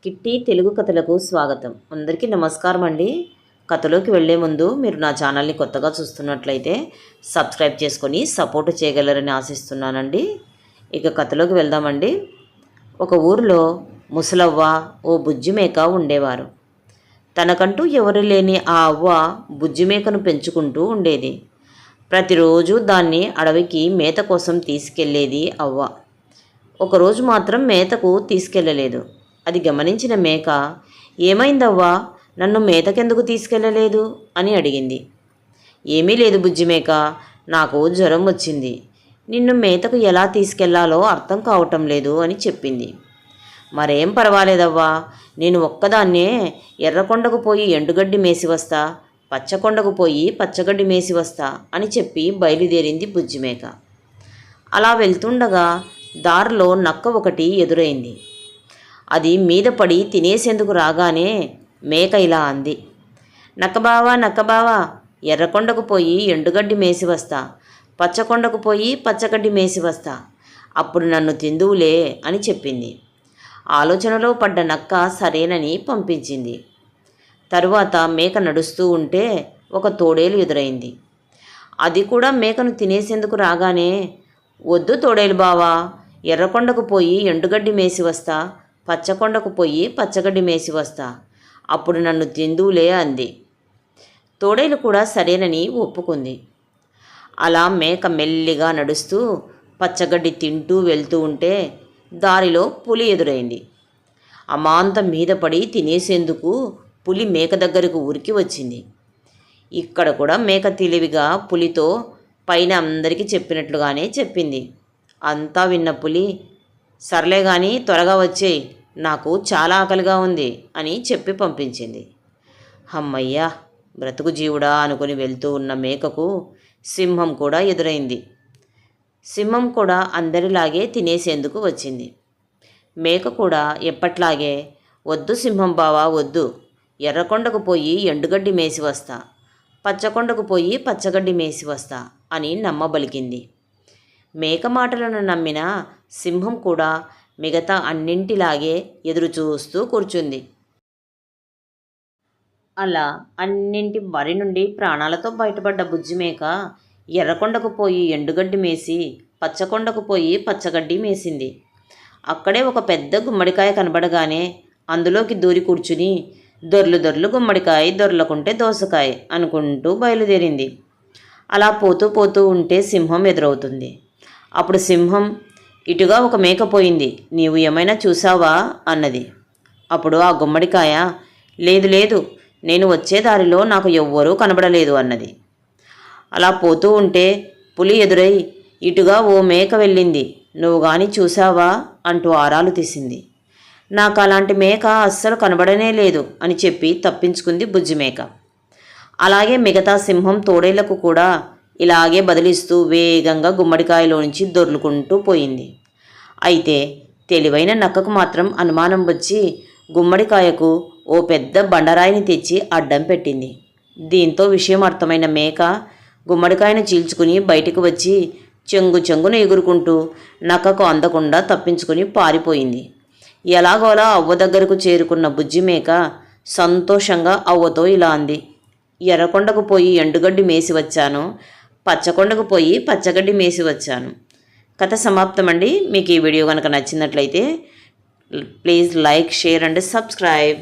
Kitty Telugu కథలకు స్వాగతం. అందరికీ నమస్కారం అండి. కథలోకి వెళ్ళే ముందు మీరు నా ఛానల్ని కొత్తగా చూస్తున్నట్లయితే సబ్స్క్రైబ్ చేసుకొని సపోర్ట్ చేయగలరని ఆశిస్తున్నానండి. ఇక కథలోకి వెళ్దామండి. ఒక ఊరిలో ముసలవ్వ ఓ బుజ్జిమేక ఉండేవారు. తనకంటూ ఎవరు లేని ఆ అవ్వ బుజ్జిమేకను పెంచుకుంటూ ఉండేది. ప్రతిరోజు దాన్ని అడవికి మేత కోసం తీసుకెళ్లేది అవ్వ. ఒకరోజు మాత్రం మేతకు తీసుకెళ్ళలేదు. అది గమనించిన మేక, ఏమైందవ్వా, నన్ను మేతకెందుకు తీసుకెళ్ళలేదు అని అడిగింది. ఏమీ లేదు బుజ్జిమేక, నాకు జ్వరం వచ్చింది. నిన్ను మేతకు ఎలా తీసుకెళ్లాలో అర్థం కావటం లేదు అని చెప్పింది. మరేం పర్వాలేదవ్వా, నేను ఒక్కదాన్నే ఎర్రకొండకు పోయి ఎండుగడ్డి మేసి వస్తా, పచ్చకొండకు పోయి పచ్చగడ్డి మేసి వస్తా అని చెప్పి బయలుదేరింది బుజ్జిమేక. అలా వెళ్తుండగా దారిలో నక్క ఒకటి ఎదురైంది. అది మీద పడి తినేసేందుకు రాగానే మేక ఇలా అంది, నక్కబావా, ఎర్రకొండకు పోయి ఎండుగడ్డి మేసి వస్తా, పచ్చకొండకు పోయి పచ్చగడ్డి మేసి వస్తా, అప్పుడు నన్ను తిందువులే అని చెప్పింది. ఆలోచనలో పడ్డ నక్క సరేనని పంపించింది. తరువాత మేక నడుస్తూ ఉంటే ఒక తోడేలు ఎదురైంది. అది కూడా మేకను తినేసేందుకు రాగానే, వద్దు తోడేలు బావా, ఎర్రకొండకు పోయి ఎండుగడ్డి మేసి వస్తా, పచ్చకొండకు పోయి పచ్చగడ్డి మేసి వస్తా, అప్పుడు నన్ను తిందువులే అంది. తోడేలు కూడా సరేనని ఒప్పుకుంది. అలా మేక మెల్లిగా నడుస్తూ పచ్చగడ్డి తింటూ వెళ్తూ ఉంటే దారిలో పులి ఎదురైంది. అమాంతం మీద పడి తినేసేందుకు పులి మేక దగ్గరకు ఉరికి వచ్చింది. ఇక్కడ కూడా మేక తెలివిగా పులితో పైన అందరికీ చెప్పినట్లుగానే చెప్పింది. అంతా విన్న పులి, సర్లే కానీ త్వరగా వచ్చేయి, నాకు చాలా ఆకలిగా ఉంది అని చెప్పి పంపించింది. అమ్మయ్యా, బ్రతుకు జీవుడా అనుకుని వెళ్తూ ఉన్న మేకకు సింహం కూడా ఎదురైంది. సింహం కూడా అందరిలాగే తినేసేందుకు వచ్చింది. మేక కూడా ఎప్పట్లాగే, వద్దు సింహం బావా వద్దు, ఎర్రకొండకు పోయి ఎండుగడ్డి మేసి వస్తా, పచ్చకొండకు పోయి పచ్చగడ్డి మేసి వస్తా అని నమ్మబలికింది. మేక మాటలను నమ్మిన సింహం కూడా మిగతా అన్నింటిలాగే ఎదురు చూస్తూ కూర్చుంది. అలా అన్నింటి బరి నుండి ప్రాణాలతో బయటపడ్డ బుజ్జిమేక ఎర్రకొండకు పోయి ఎండుగడ్డి మేసి పచ్చకొండకు పోయి పచ్చగడ్డి మేసింది. అక్కడే ఒక పెద్ద గుమ్మడికాయ కనబడగానే అందులోకి దూరి కూర్చుని దొర్లు గుమ్మడికాయ, దొర్లకుంటే దోసకాయ అనుకుంటూ బయలుదేరింది. అలా పోతూ ఉంటే సింహం ఎదురవుతుంది. అప్పుడు సింహం, ఇటుగా ఒక మేక పోయింది, నీవు ఏమైనా చూసావా అన్నది. అప్పుడు ఆ గుమ్మడికాయ, లేదు, నేను వచ్చే దారిలో నాకు ఎవ్వరూ కనబడలేదు అన్నది. అలా పోతూ ఉంటే పులి ఎదురై, ఇటుగా ఓ మేక వెళ్ళింది, నువ్వు గాని చూసావా అంటూ ఆరాలు తీసింది. నాకు అలాంటి మేక అస్సలు కనబడనే లేదు అని చెప్పి తప్పించుకుంది బుజ్జిమేక. అలాగే మిగతా సింహం తోడేళ్లకు కూడా ఇలాగే బదిలిస్తూ వేగంగా గుమ్మడికాయలో నుంచి దొర్లుకుంటూ పోయింది. అయితే తెలివైన నక్కకు మాత్రం అనుమానం వచ్చి గుమ్మడికాయకు ఓ పెద్ద బండరాయిని తెచ్చి అడ్డం పెట్టింది. దీంతో విషయం అర్థమైన మేక గుమ్మడికాయను చీల్చుకుని బయటకు వచ్చి చెంగున ఎగురుకుంటూ నక్కకు అందకుండా తప్పించుకుని పారిపోయింది. ఎలాగోలా అవ్వ దగ్గరకు చేరుకున్న బుజ్జిమేక సంతోషంగా అవ్వతో ఇలా అంది, ఎర్రకొండకు పోయి ఎండుగడ్డి మేసి వచ్చాను, పచ్చకొండకు పోయి పచ్చగడ్డి మేసి వచ్చాను. కథ సమాప్తమండి. మీకు ఈ వీడియో కనుక నచ్చినట్లయితే please like, share and subscribe.